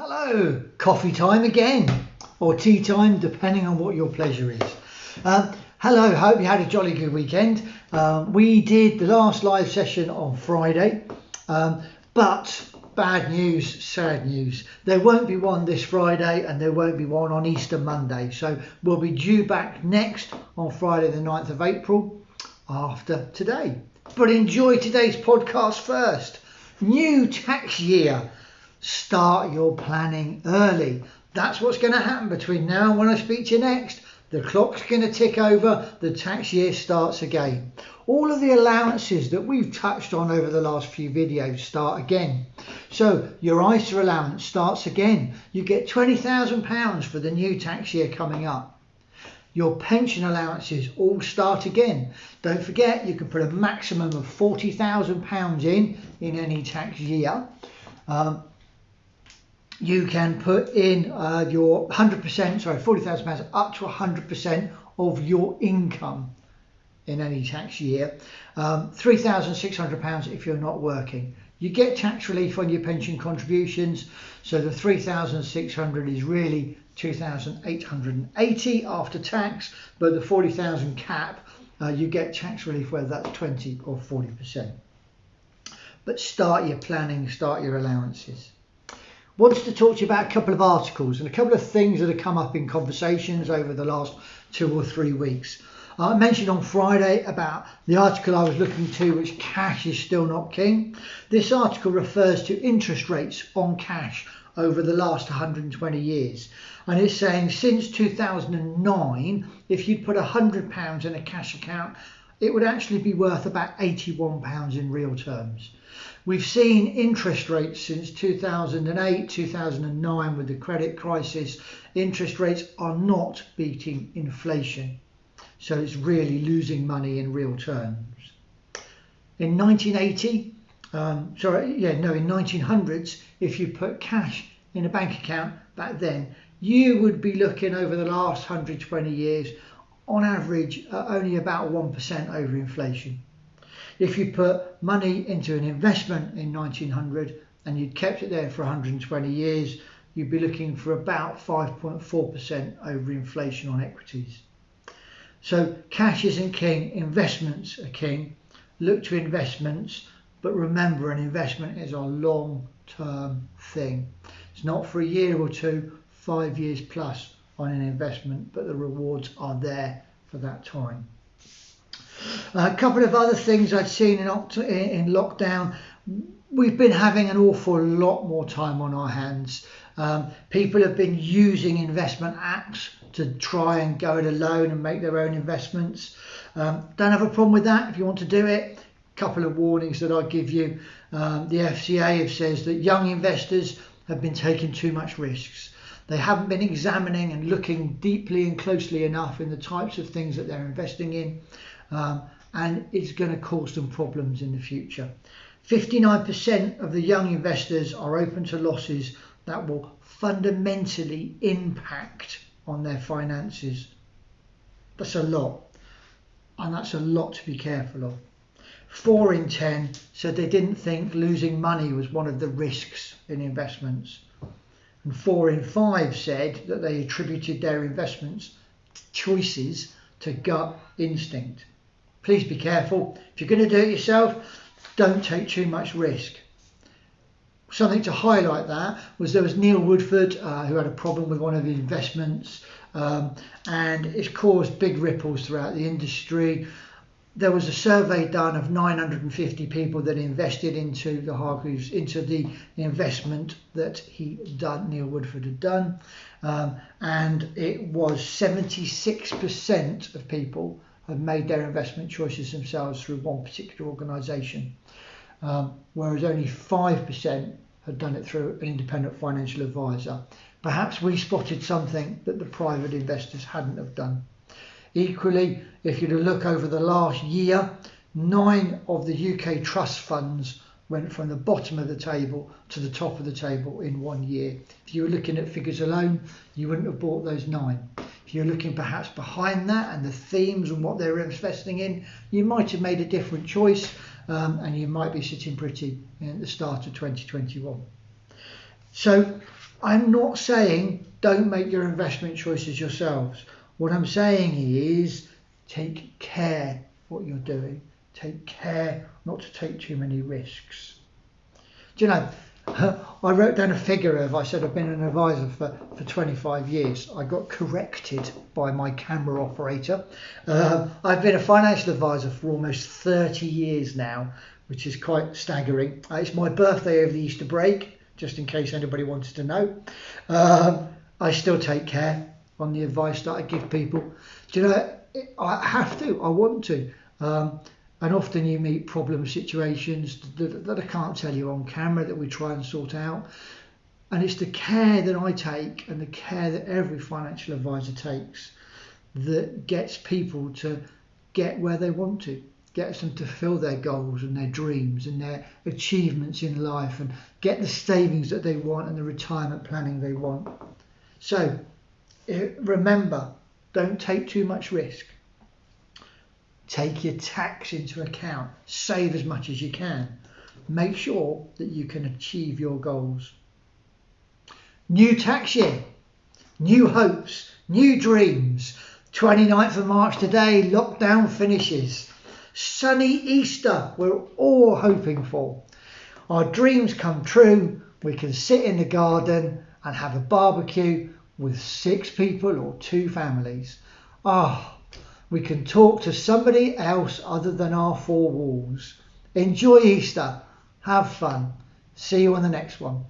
Hello, coffee time again, or tea time, depending on what your pleasure is. Hello, hope you had a jolly good weekend. We did the last live session on Friday, but bad news, sad news. There won't be one this Friday and there won't be one on Easter Monday. So we'll be due back next on Friday the 9th of April after today. But enjoy today's podcast first. New tax year. Start your planning early. That's what's going to happen between now and when I speak to you next. The clock's going to tick over, the tax year starts again. All of the allowances that we've touched on over the last few videos start again. So your ISA allowance starts again. You get £20,000 for the new tax year coming up. Your pension allowances all start again. Don't forget, you can put a maximum of £40,000 in any tax year. You can put in your 100%, sorry, £40,000 up to 100% of your income in any tax year. £3,600 if you're not working. You get tax relief on your pension contributions, so the £3,600 is really £2,880 after tax, but the £40,000 cap, you get tax relief whether that's 20 or 40%. But start your planning, start your allowances. Wanted to talk to you about a couple of articles and a couple of things that have come up in conversations over the last 2 or 3 weeks. I mentioned on Friday about the article I was looking to, which cash is still not king. This article refers to interest rates on cash over the last 120 years. And it's saying since 2009, if you'd put £100 in a cash account, it would actually be worth about £81 in real terms. We've seen interest rates since 2008, 2009 with the credit crisis. Interest rates are not beating inflation. So it's really losing money in real terms. In 1900s, if you put cash in a bank account back then, you would be looking over the last 120 years, on average, only about 1% over inflation. If you put money into an investment in 1900 and you'd kept it there for 120 years, you'd be looking for about 5.4% over inflation on equities. So cash isn't king, investments are king. Look to investments, but remember an investment is a long-term thing. It's not for a year or two, 5 years plus on an investment, but the rewards are there for that time. A couple of other things I'd seen in lockdown. We've been having an awful lot more time on our hands. People have been using investment apps to try and go it alone and make their own investments. Don't have a problem with that if you want to do it. A couple of warnings that I'll give you. The FCA have says that young investors have been taking too much risks. They haven't been examining and looking deeply and closely enough in the types of things that they're investing in. And it's going to cause them problems in the future. 59% of the young investors are open to losses that will fundamentally impact on their finances. That's a lot, and that's a lot to be careful of. 4 in 10 said they didn't think losing money was one of the risks in investments, and 4 in 5 said that they attributed their investments choices to gut instinct. Please be careful. If you're going to do it yourself, don't take too much risk. Something to highlight that was there was Neil Woodford who had a problem with one of his investments, and it's caused big ripples throughout the industry. There was a survey done of 950 people that invested into the Hargreaves, into the investment that Neil Woodford had done, and it was 76% of people have made their investment choices themselves through one particular organisation, whereas only 5% had done it through an independent financial advisor. Perhaps we spotted something that the private investors hadn't have done. Equally, if you look over the last year, 9 of the UK trust funds went from the bottom of the table to the top of the table in 1 year. If you were looking at figures alone, you wouldn't have bought those 9. If you're looking perhaps behind that and the themes and what they're investing in, you might have made a different choice, and you might be sitting pretty at the start of 2021. So I'm not saying don't make your investment choices yourselves. What I'm saying is take care what you're doing. Take care not to take too many risks. Do you know, I wrote down a figure of, I said I've been an advisor for 25 years. I got corrected by my camera operator. I've been a financial advisor for almost 30 years now, which is quite staggering. It's my birthday over the Easter break, just in case anybody wanted to know. I still take care on the advice that I give people. Do you know, I have to, I want to. And often you meet problem situations that I can't tell you on camera that we try and sort out. And it's the care that I take and the care that every financial advisor takes that gets people to get where they want to, gets them to fulfill their goals and their dreams and their achievements in life and get the savings that they want and the retirement planning they want. So remember, don't take too much risk. Take your tax into account. Save as much as you can. Make sure that you can achieve your goals. New tax year, new hopes, new dreams. 29th of March today, lockdown finishes. Sunny Easter, we're all hoping for. Our dreams come true. We can sit in the garden and have a barbecue with 6 people or 2 families. We can talk to somebody else other than our 4 walls. Enjoy Easter. Have fun. See you on the next one.